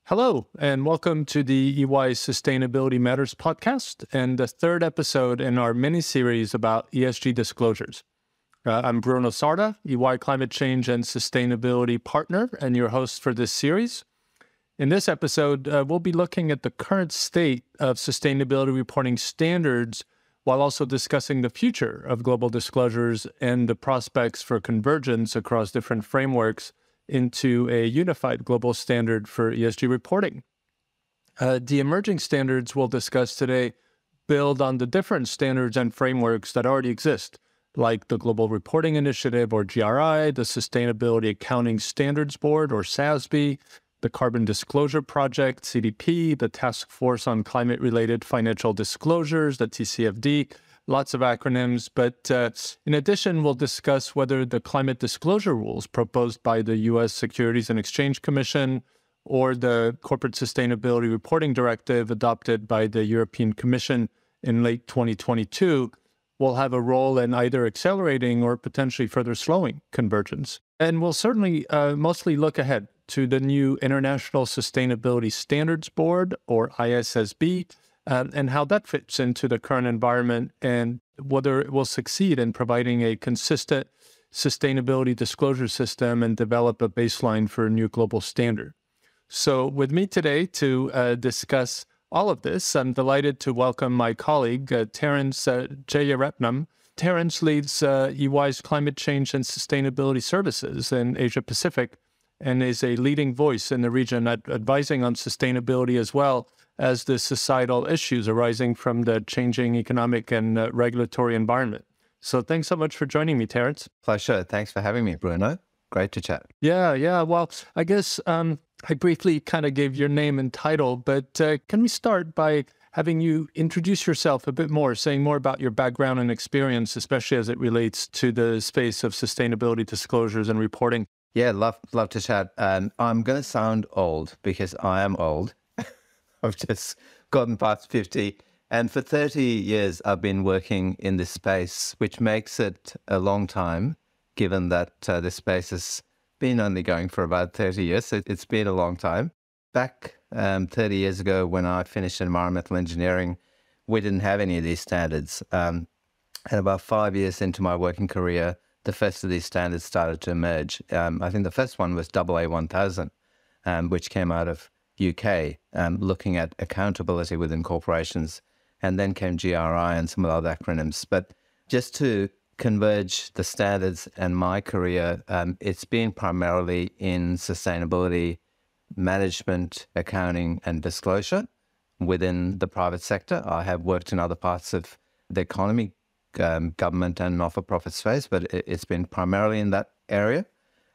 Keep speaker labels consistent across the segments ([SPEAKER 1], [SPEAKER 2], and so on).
[SPEAKER 1] Hello, and welcome to the EY Sustainability Matters podcast and the third episode in our mini-series about ESG disclosures. I'm Bruno Sarda, EY Climate Change and Sustainability Partner, and your host for this series. In this episode, we'll be looking at the current state of sustainability reporting standards while also discussing the future of global disclosures and the prospects for convergence across different frameworks into a unified global standard for ESG reporting. The emerging standards we'll discuss today build on the different standards and frameworks that already exist, like the Global Reporting Initiative, or GRI, the Sustainability Accounting Standards Board, or SASB, the Carbon Disclosure Project, CDP, the Task Force on Climate-Related Financial Disclosures, the TCFD, lots of acronyms, but in addition, we'll discuss whether the climate disclosure rules proposed by the U.S. Securities and Exchange Commission or the Corporate Sustainability Reporting Directive adopted by the European Commission in late 2022 will have a role in either accelerating or potentially further slowing convergence. And we'll certainly mostly look ahead to the new International Sustainability Standards Board, or ISSB, and how that fits into the current environment and whether it will succeed in providing a consistent sustainability disclosure system and develop a baseline for a new global standard. So with me today to discuss all of this, I'm delighted to welcome my colleague, Terence Jeyararetnam. Terence leads EY's Climate Change and Sustainability Services in Asia Pacific and is a leading voice in the region advising on sustainability as well as the societal issues arising from the changing economic and regulatory environment. So thanks so much for joining me, Terence.
[SPEAKER 2] Pleasure. Thanks for having me, Bruno. Great to chat.
[SPEAKER 1] Yeah. Well, I guess I briefly kind of gave your name and title, but can we start by having you introduce yourself a bit more, saying more about your background and experience, especially as it relates to the space of sustainability disclosures and reporting?
[SPEAKER 2] Yeah, love to chat. I'm going to sound old because I am old. I've just gotten past 50. And for 30 years, I've been working in this space, which makes it a long time, given that this space has been only going for about 30 years. So it's been a long time. Back 30 years ago, when I finished environmental engineering, we didn't have any of these standards. And about 5 years into my working career, the first of these standards started to emerge. I think the first one was AA1000, which came out of UK, looking at accountability within corporations, and then came GRI and some of the other acronyms. But just to converge the standards and my career, it's been primarily in sustainability management, accounting, and disclosure within the private sector. I have worked in other parts of the economy, government and not-for-profit space, but it's been primarily in that area,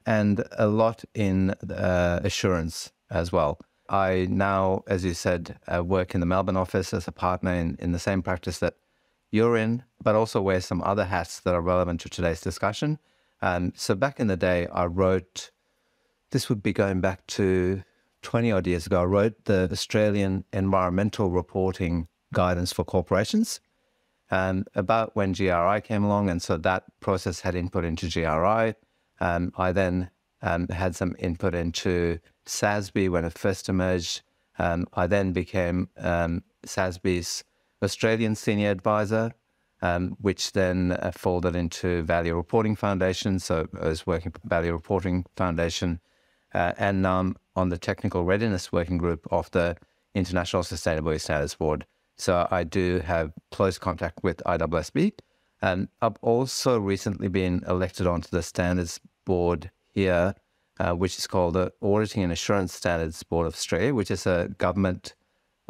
[SPEAKER 2] and a lot in assurance as well. I now, as you said, work in the Melbourne office as a partner in the same practice that you're in, but also wear some other hats that are relevant to today's discussion. So back in the day, I wrote, this would be going back to 20 odd years ago, I wrote the Australian Environmental Reporting Guidance for Corporations, about when GRI came along, and so that process had input into GRI. I then had some input into SASB when it first emerged. I then became SASB's Australian Senior Advisor, which then folded into Value Reporting Foundation. So I was working for Value Reporting Foundation, and now I'm on the Technical Readiness Working Group of the International Sustainability Standards Board. So I do have close contact with ISSB. I've also recently been elected onto the Standards Board here, which is called the Auditing and Assurance Standards Board of Australia, which is a government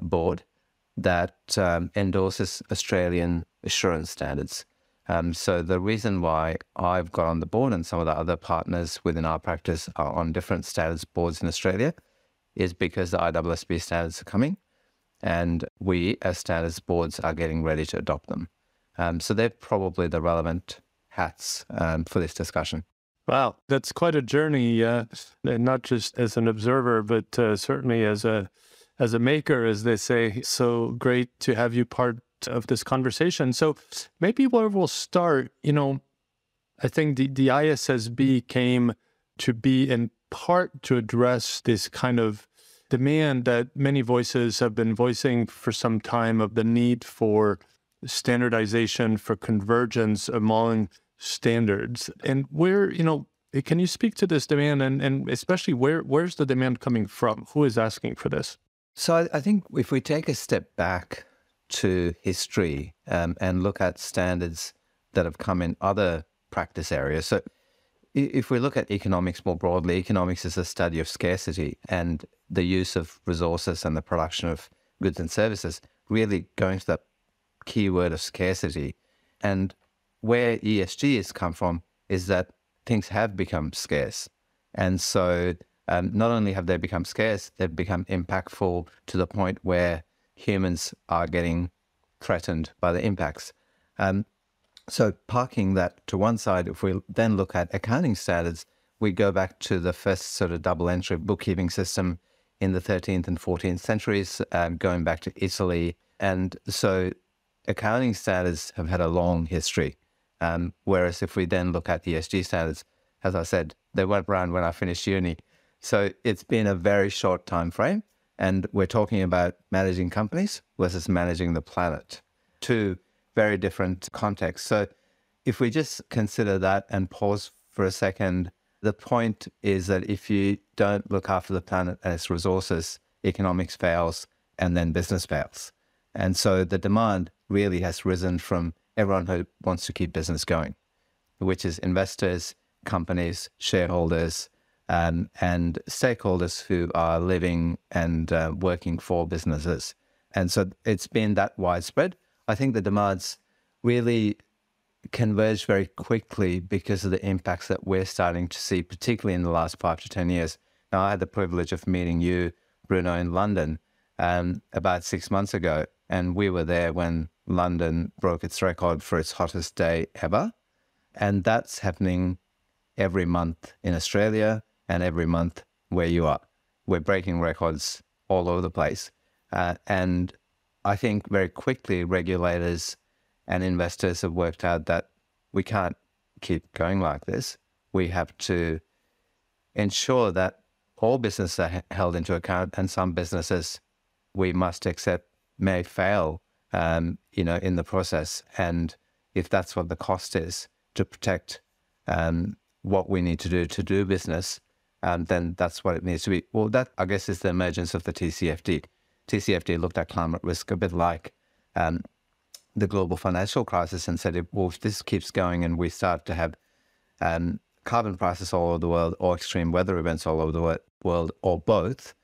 [SPEAKER 2] board that endorses Australian assurance standards. So the reason why I've got on the board and some of the other partners within our practice are on different standards boards in Australia is because the ISSB standards are coming, and we as standards boards are getting ready to adopt them. So they're probably the relevant hats for this discussion.
[SPEAKER 1] Wow, that's quite a journey, not just as an observer, but certainly as a maker, as they say. So great to have you part of this conversation. So maybe where we'll start, I think the ISSB came to be in part to address this kind of demand that many voices have been voicing for some time of the need for standardization, for convergence among standards. And where, can you speak to this demand and especially where's the demand coming from? Who is asking for this?
[SPEAKER 2] So I think if we take a step back to history and look at standards that have come in other practice areas. So if we look at economics more broadly, economics is a study of scarcity and the use of resources and the production of goods and services, really going to that key word of scarcity. And where ESG has come from is that things have become scarce. And so not only have they become scarce, they've become impactful to the point where humans are getting threatened by the impacts. So parking that to one side, if we then look at accounting standards, we go back to the first sort of double entry bookkeeping system in the 13th and 14th centuries, going back to Italy. And so accounting standards have had a long history. Whereas if we then look at ESG standards, as I said, they weren't around when I finished uni. So it's been a very short time frame. And we're talking about managing companies versus managing the planet. Two very different contexts. So if we just consider that and pause for a second, the point is that if you don't look after the planet and its resources, economics fails and then business fails. And so the demand really has risen from everyone who wants to keep business going, which is investors, companies, shareholders, and stakeholders who are living and working for businesses. And so it's been that widespread. I think the demands really converge very quickly because of the impacts that we're starting to see, particularly in the last 5 to 10 years. Now, I had the privilege of meeting you, Bruno, in London about 6 months ago, and we were there when London broke its record for its hottest day ever. And that's happening every month in Australia and every month where you are. We're breaking records all over the place. And I think very quickly regulators and investors have worked out that we can't keep going like this. We have to ensure that all businesses are held into account, and some businesses we must accept may fail, in the process. And if that's what the cost is to protect what we need to do business, then that's what it needs to be. Well, that, I guess, is the emergence of the TCFD. TCFD looked at climate risk a bit like the global financial crisis and said, if this keeps going and we start to have carbon prices all over the world or extreme weather events all over the world or both,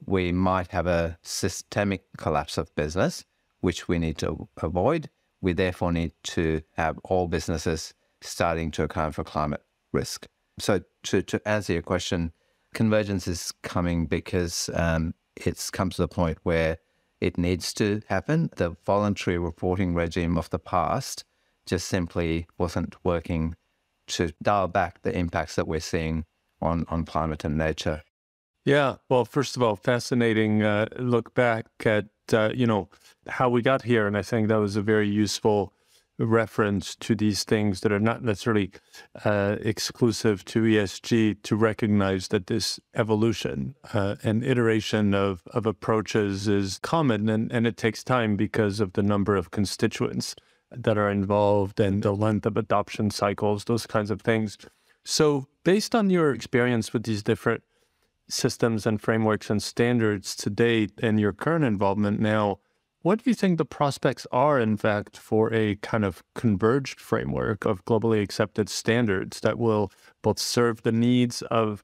[SPEAKER 2] we might have a systemic collapse of business, which we need to avoid. We therefore need to have all businesses starting to account for climate risk. So to answer your question, convergence is coming because it's come to the point where it needs to happen. The voluntary reporting regime of the past just simply wasn't working to dial back the impacts that we're seeing on climate and nature.
[SPEAKER 1] Yeah, well, first of all, fascinating look back at, how we got here. And I think that was a very useful reference to these things that are not necessarily exclusive to ESG, to recognize that this evolution and iteration of approaches is common, and it takes time because of the number of constituents that are involved and the length of adoption cycles, those kinds of things. So based on your experience with these different systems and frameworks and standards to date and your current involvement now, what do you think the prospects are, in fact, for a kind of converged framework of globally accepted standards that will both serve the needs of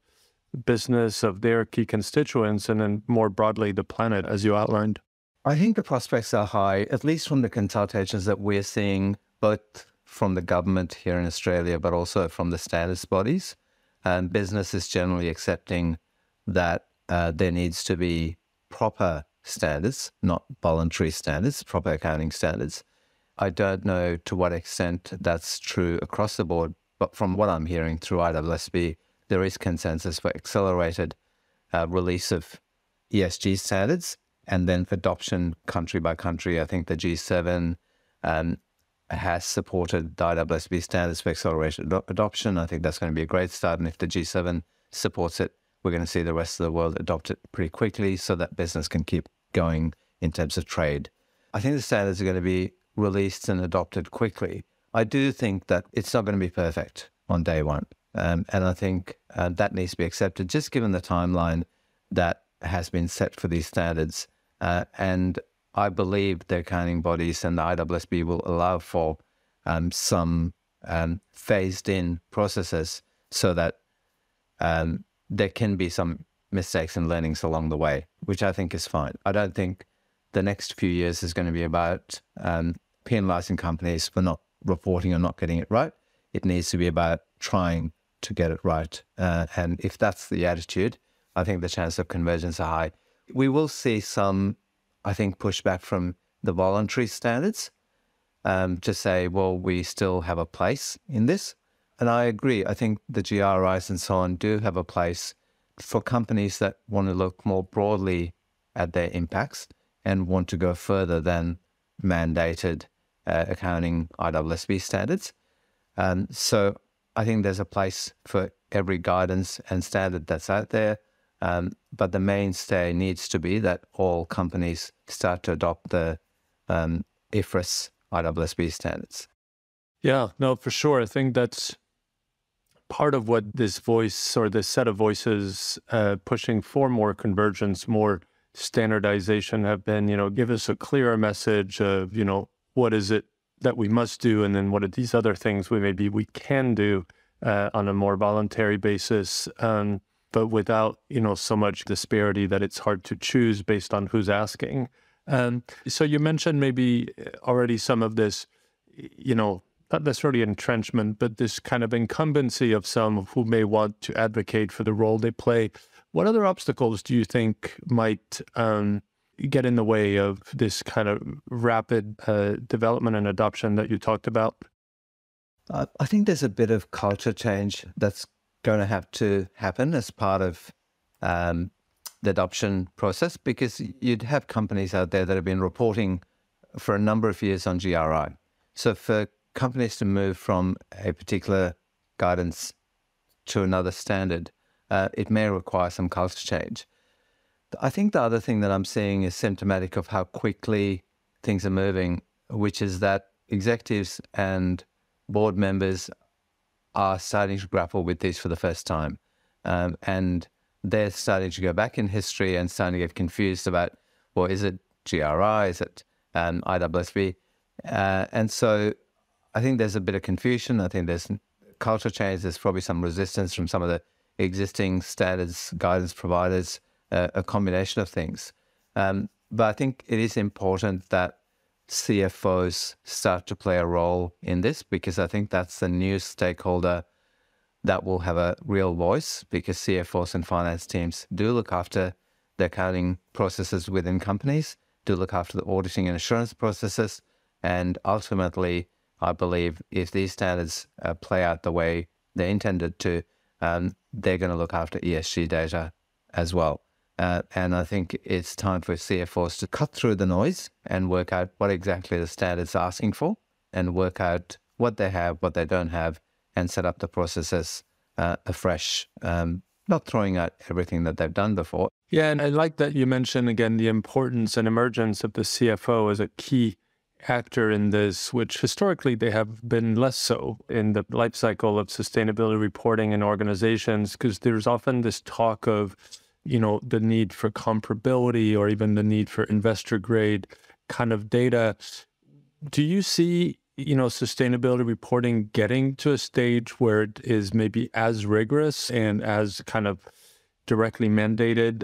[SPEAKER 1] business, of their key constituents, and then more broadly the planet, as you outlined?
[SPEAKER 2] I think the prospects are high, at least from the consultations that we're seeing, both from the government here in Australia, but also from the standards bodies. Business is generally accepting that there needs to be proper standards, not voluntary standards, proper accounting standards. I don't know to what extent that's true across the board, but from what I'm hearing through ISSB, there is consensus for accelerated release of ESG standards and then adoption country by country. I think the G7 has supported the ISSB standards for accelerated adoption. I think that's going to be a great start. And if the G7 supports it, we're going to see the rest of the world adopt it pretty quickly so that business can keep going in terms of trade. I think the standards are going to be released and adopted quickly. I do think that it's not going to be perfect on day one. And I think that needs to be accepted, just given the timeline that has been set for these standards. And I believe the accounting bodies and the ISSB will allow for some phased-in processes so that there can be some mistakes and learnings along the way, which I think is fine. I don't think the next few years is going to be about penalizing companies for not reporting or not getting it right. It needs to be about trying to get it right. And if that's the attitude, I think the chance of convergence are high. We will see some, I think, pushback from the voluntary standards to say, well, we still have a place in this. And I agree. I think the GRIs and so on do have a place for companies that want to look more broadly at their impacts and want to go further than mandated accounting ISSB standards. So I think there's a place for every guidance and standard that's out there. But the mainstay needs to be that all companies start to adopt the IFRS ISSB standards.
[SPEAKER 1] Yeah, no, for sure. I think that's part of what this voice or this set of voices pushing for more convergence, more standardization have been, give us a clearer message of, what is it that we must do? And then what are these other things we can do on a more voluntary basis, but without, so much disparity that it's hard to choose based on who's asking. So you mentioned maybe already some of this, not necessarily entrenchment, but this kind of incumbency of some who may want to advocate for the role they play. What other obstacles do you think might get in the way of this kind of rapid development and adoption that you talked about?
[SPEAKER 2] I think there's a bit of culture change that's going to have to happen as part of the adoption process, because you'd have companies out there that have been reporting for a number of years on GRI. So for companies to move from a particular guidance to another standard, it may require some culture change. I think the other thing that I'm seeing is symptomatic of how quickly things are moving, which is that executives and board members are starting to grapple with this for the first time. And they're starting to go back in history and starting to get confused about, well, is it GRI? Is it ISSB? And so I think there's a bit of confusion. I think there's culture change. There's probably some resistance from some of the existing standards, guidance providers, a combination of things. But I think it is important that CFOs start to play a role in this, because I think that's the new stakeholder that will have a real voice, because CFOs and finance teams do look after the accounting processes within companies, do look after the auditing and assurance processes. And ultimately, I believe if these standards play out the way they're intended to, they're going to look after ESG data as well. And I think it's time for CFOs to cut through the noise and work out what exactly the standard's asking for, and work out what they have, what they don't have, and set up the processes afresh, not throwing out everything that they've done before.
[SPEAKER 1] Yeah, and I like that you mentioned, again, the importance and emergence of the CFO as a key actor in this, which historically they have been less so in the life cycle of sustainability reporting in organizations, because there's often this talk of, the need for comparability or even the need for investor grade kind of data. Do you see, sustainability reporting getting to a stage where it is maybe as rigorous and as kind of directly mandated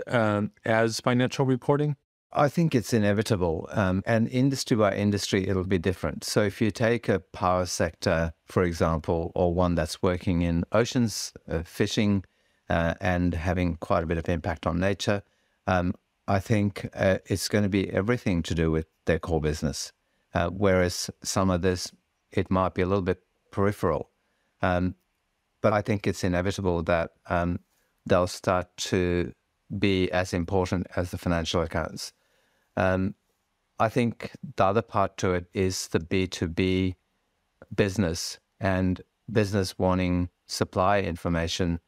[SPEAKER 1] as financial reporting?
[SPEAKER 2] I think it's inevitable. And industry by industry, it'll be different. So if you take a power sector, for example, or one that's working in oceans, fishing, and having quite a bit of impact on nature, I think it's going to be everything to do with their core business. Whereas some of this, it might be a little bit peripheral. But I think it's inevitable that they'll start to be as important as the financial accounts. I think the other part to it is the B2B business and business wanting supply information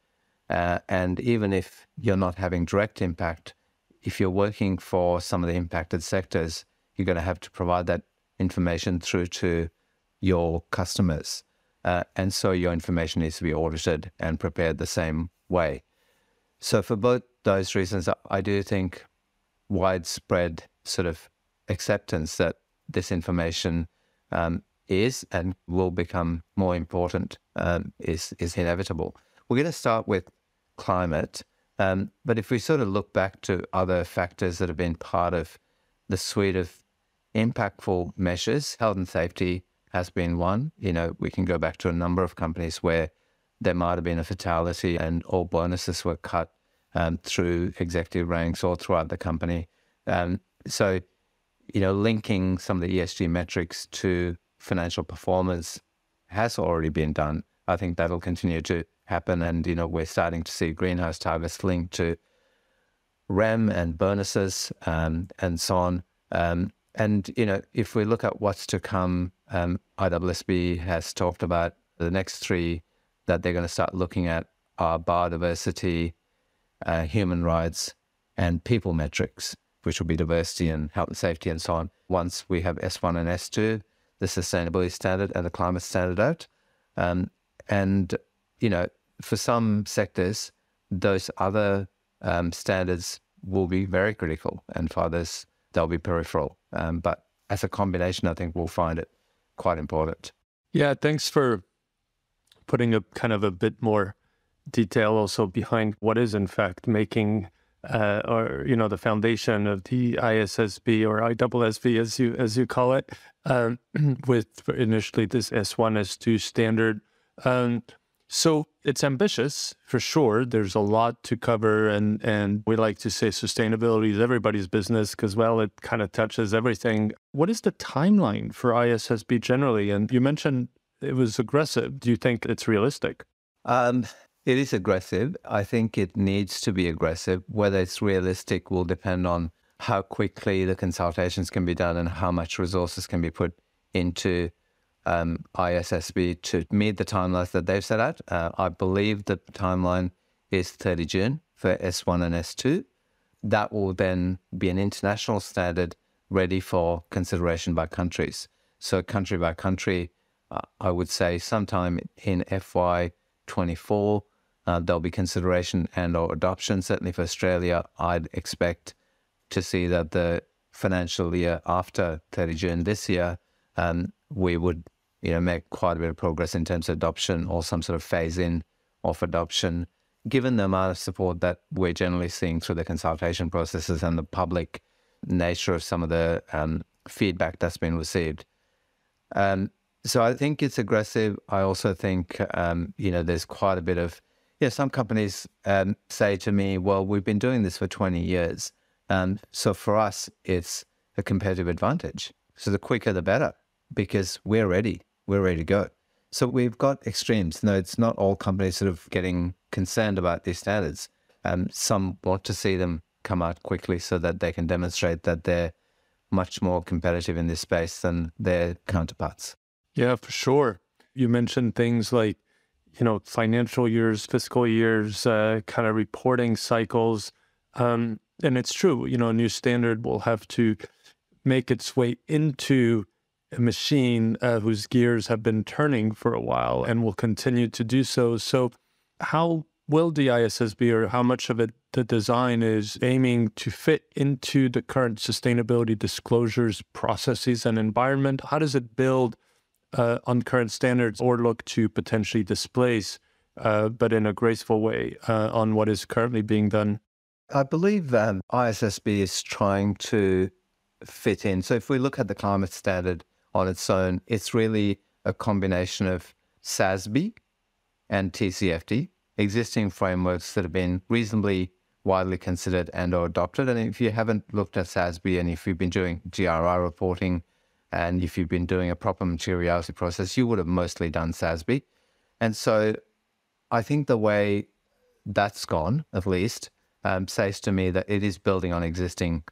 [SPEAKER 2] And even if you're not having direct impact, if you're working for some of the impacted sectors, you're going to have to provide that information through to your customers. And so your information needs to be audited and prepared the same way. So for both those reasons, I do think widespread sort of acceptance that this information is and will become more important is inevitable. We're going to start with climate, but if we sort of look back to other factors that have been part of the suite of impactful measures, health and safety has been one. We can go back to a number of companies where there might have been a fatality and all bonuses were cut through executive ranks or throughout the company. So, linking some of the ESG metrics to financial performance has already been done. I think that'll continue to happen. And, we're starting to see greenhouse targets linked to REM and bonuses and so on. And, if we look at what's to come, ISSB has talked about the next three that they're going to start looking at are biodiversity, human rights, and people metrics, which will be diversity and health and safety and so on. Once we have S1 and S2, the sustainability standard and the climate standard out. And, for some sectors, those other standards will be very critical, and for others, they'll be peripheral. But as a combination, I think we'll find it quite important.
[SPEAKER 1] Yeah, thanks for putting a kind of a bit more detail also behind what is in fact making the foundation of the ISSB or ISSB as you call it, with initially this S1, S2 standard. So it's ambitious for sure. There's a lot to cover, and we like to say sustainability is everybody's business because, well, it kind of touches everything. What is the timeline for ISSB generally? And you mentioned it was aggressive. Do you think it's realistic?
[SPEAKER 2] It is aggressive. I think it needs to be aggressive. Whether it's realistic will depend on how quickly the consultations can be done and how much resources can be put into ISSB to meet the timelines that they've set out. I believe the timeline is 30 June for S1 and S2. That will then be an international standard ready for consideration by countries. So country by country, I would say sometime in FY24, there'll be consideration and or adoption. Certainly for Australia, I'd expect to see that the financial year after 30 June this year, we would make quite a bit of progress in terms of adoption or some sort of phase-in of adoption, given the amount of support that we're generally seeing through the consultation processes and the public nature of some of the feedback that's been received. So I think it's aggressive. I also think, there's quite a bit of, some companies say to me, well, we've been doing this for 20 years. So for us, it's a competitive advantage. So the quicker, the better, because we're ready. We're ready to go. So we've got extremes. No, it's not all companies sort of getting concerned about these standards. Some want to see them come out quickly so that they can demonstrate that they're much more competitive in this space than their counterparts.
[SPEAKER 1] Yeah, for sure. You mentioned things like, financial years, fiscal years, kind of reporting cycles. And it's true, a new standard will have to make its way into a machine whose gears have been turning for a while and will continue to do so. So how will the ISSB, or how much of it, the design is aiming to fit into the current sustainability disclosures, processes, and environment? How does it build on current standards or look to potentially displace, but in a graceful way, on what is currently being done?
[SPEAKER 2] I believe ISSB is trying to fit in. So if we look at the climate standard on its own, it's really a combination of SASB and TCFD, existing frameworks that have been reasonably widely considered and or adopted. And if you haven't looked at SASB, and if you've been doing GRI reporting, and if you've been doing a proper materiality process, you would have mostly done SASB. And so I think the way that's gone, at least, says to me that it is building on existing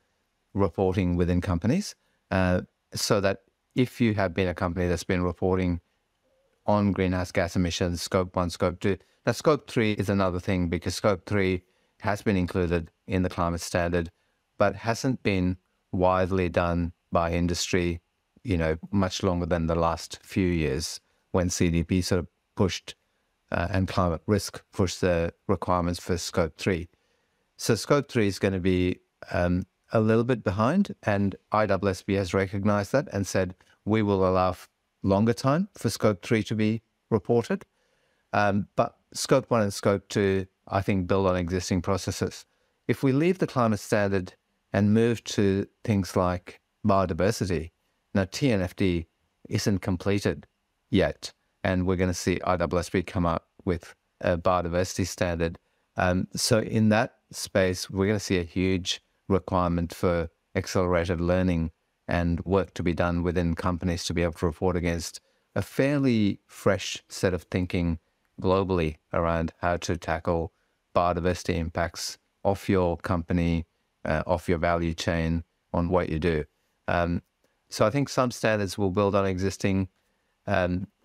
[SPEAKER 2] reporting within companies, so that if you have been a company that's been reporting on greenhouse gas emissions, Scope 1, Scope 2. Now, Scope 3 is another thing because Scope 3 has been included in the climate standard, but hasn't been widely done by industry, much longer than the last few years when CDP sort of pushed and climate risk pushed the requirements for Scope 3. So Scope 3 is going to be a little bit behind, and ISSB has recognized that and said we will allow longer time for Scope 3 to be reported. But Scope 1 and Scope 2, I think, build on existing processes. If we leave the climate standard and move to things like biodiversity, now TNFD isn't completed yet, and we're going to see ISSB come up with a biodiversity standard. So in that space, we're going to see a huge requirement for accelerated learning and work to be done within companies to be able to report against a fairly fresh set of thinking globally around how to tackle biodiversity impacts off your company, off your value chain, on what you do. So I think some standards will build on existing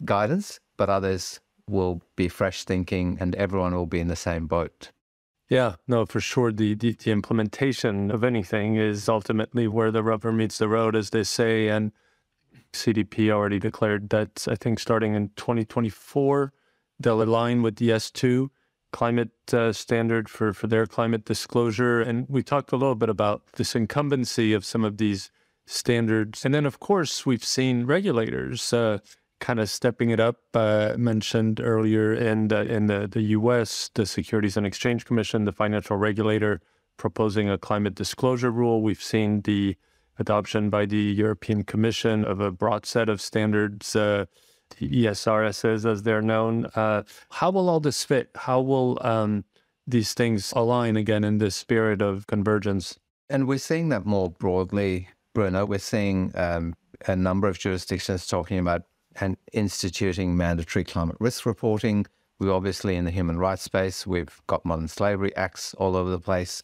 [SPEAKER 2] guidance, but others will be fresh thinking and everyone will be in the same boat.
[SPEAKER 1] Yeah, no, for sure. The implementation of anything is ultimately where the rubber meets the road, as they say. And CDP already declared that, I think, starting in 2024, they'll align with the S2 climate standard for their climate disclosure. And we talked a little bit about this incumbency of some of these standards. And then, of course, we've seen regulators kind of stepping it up. Mentioned earlier in the U.S., the Securities and Exchange Commission, the financial regulator, proposing a climate disclosure rule. We've seen the adoption by the European Commission of a broad set of standards, the ESRSs as they're known. How will all this fit? How will these things align again in this spirit of convergence?
[SPEAKER 2] And we're seeing that more broadly, Bruno. We're seeing a number of jurisdictions talking about and instituting mandatory climate risk reporting. We're obviously in the human rights space. We've got modern slavery acts all over the place.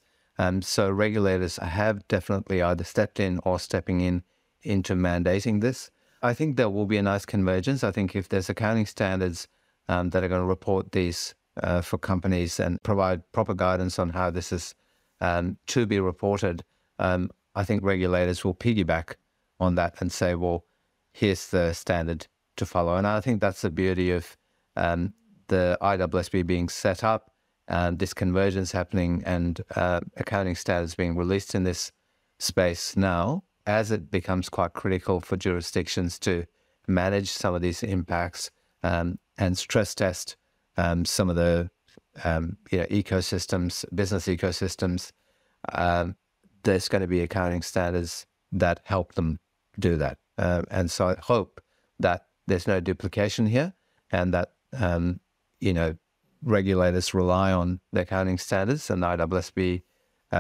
[SPEAKER 2] So regulators have definitely either stepped in or stepping in into mandating this. I think there will be a nice convergence. I think if there's accounting standards that are going to report these for companies and provide proper guidance on how this is to be reported, I think regulators will piggyback on that and say, well, here's the standard to follow. And I think that's the beauty of the ISSB being set up, this convergence happening, and accounting standards being released in this space now, as it becomes quite critical for jurisdictions to manage some of these impacts and stress test some of the ecosystems, business ecosystems. There's going to be accounting standards that help them do that. And so I hope that there's no duplication here and that, regulators rely on the accounting standards and the ISSB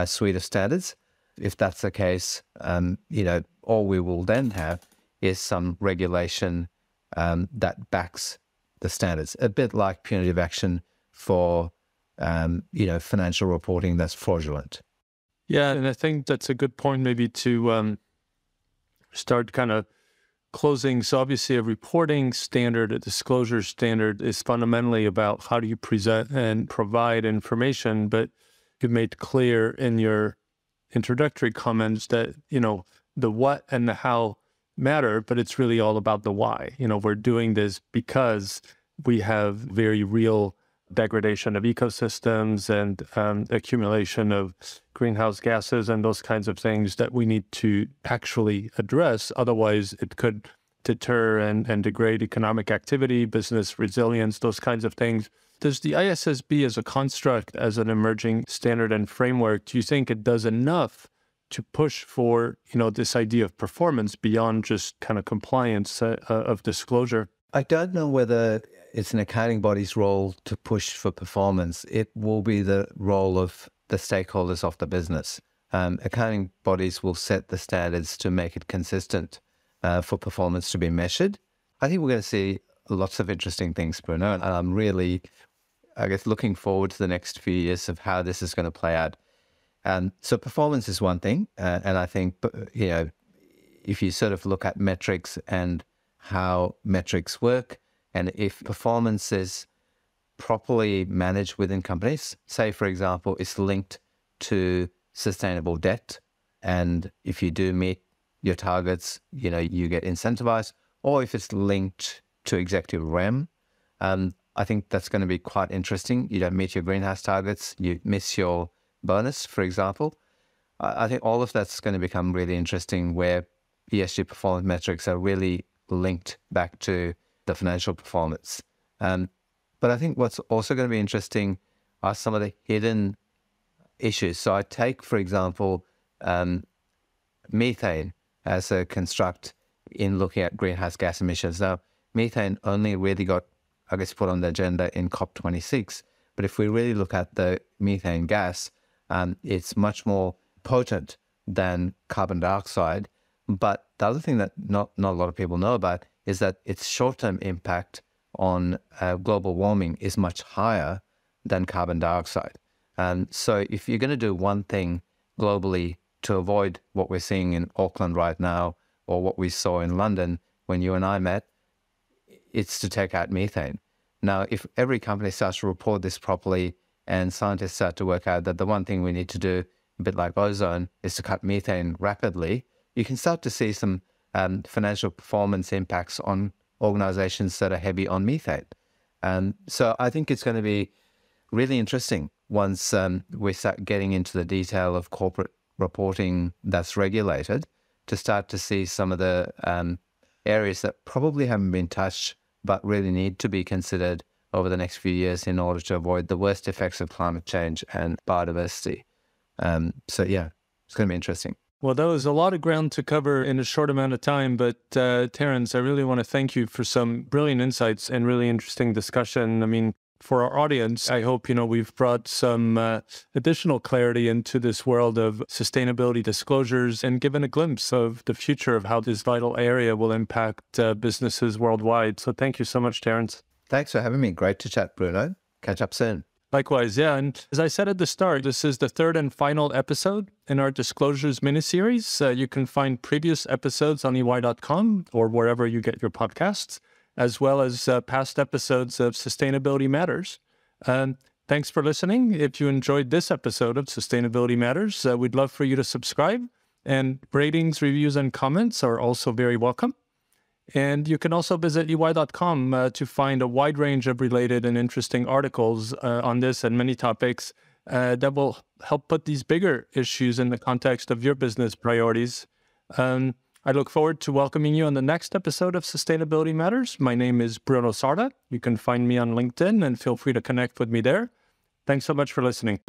[SPEAKER 2] suite of standards. If that's the case, all we will then have is some regulation that backs the standards, a bit like punitive action for, financial reporting that's fraudulent.
[SPEAKER 1] Yeah, and I think that's a good point maybe to start kind of closing. So obviously a reporting standard, a disclosure standard is fundamentally about how do you present and provide information, but you made clear in your introductory comments that, the what and the how matter, but it's really all about the why. We're doing this because we have very real degradation of ecosystems and accumulation of greenhouse gases and those kinds of things that we need to actually address. Otherwise, it could deter and degrade economic activity, business resilience, those kinds of things. Does the ISSB as a construct, as an emerging standard and framework, do you think it does enough to push for, this idea of performance beyond just kind of compliance of disclosure?
[SPEAKER 2] I don't know whether it's an accounting body's role to push for performance. It will be the role of the stakeholders of the business. Accounting bodies will set the standards to make it consistent for performance to be measured. I think we're going to see lots of interesting things, Bruno, and I'm really, looking forward to the next few years of how this is going to play out. So performance is one thing, and I think, if you sort of look at metrics and how metrics work, And if performance is properly managed within companies, say, for example, it's linked to sustainable debt, and if you do meet your targets, you get incentivized, or if it's linked to executive REM, I think that's going to be quite interesting. You don't meet your greenhouse targets, you miss your bonus, for example. I think all of that's going to become really interesting, where ESG performance metrics are really linked back to the financial performance. But I think what's also going to be interesting are some of the hidden issues. So I take, for example, methane as a construct in looking at greenhouse gas emissions. Now, methane only really got, I guess, put on the agenda in COP26. But if we really look at the methane gas, it's much more potent than carbon dioxide. But the other thing that not a lot of people know about is that its short-term impact on global warming is much higher than carbon dioxide. So if you're going to do one thing globally to avoid what we're seeing in Auckland right now, or what we saw in London when you and I met, it's to take out methane. Now, if every company starts to report this properly and scientists start to work out that the one thing we need to do, a bit like ozone, is to cut methane rapidly, you can start to see some financial performance impacts on organizations that are heavy on methane. So I think it's going to be really interesting once we start getting into the detail of corporate reporting that's regulated, to start to see some of the areas that probably haven't been touched but really need to be considered over the next few years in order to avoid the worst effects of climate change and biodiversity. So yeah, it's going to be interesting.
[SPEAKER 1] Well, that was a lot of ground to cover in a short amount of time, but Terence, I really want to thank you for some brilliant insights and really interesting discussion. I mean, for our audience, I hope, we've brought some additional clarity into this world of sustainability disclosures and given a glimpse of the future of how this vital area will impact businesses worldwide. So thank you so much, Terence.
[SPEAKER 2] Thanks for having me. Great to chat, Bruno. Catch up soon.
[SPEAKER 1] Likewise, yeah. And as I said at the start, this is the third and final episode in our Disclosures miniseries. You can find previous episodes on EY.com or wherever you get your podcasts, as well as past episodes of Sustainability Matters. Thanks for listening. If you enjoyed this episode of Sustainability Matters, we'd love for you to subscribe. And ratings, reviews, and comments are also very welcome. And you can also visit EY.com to find a wide range of related and interesting articles on this and many topics that will help put these bigger issues in the context of your business priorities. I look forward to welcoming you on the next episode of Sustainability Matters. My name is Bruno Sarda. You can find me on LinkedIn and feel free to connect with me there. Thanks so much for listening.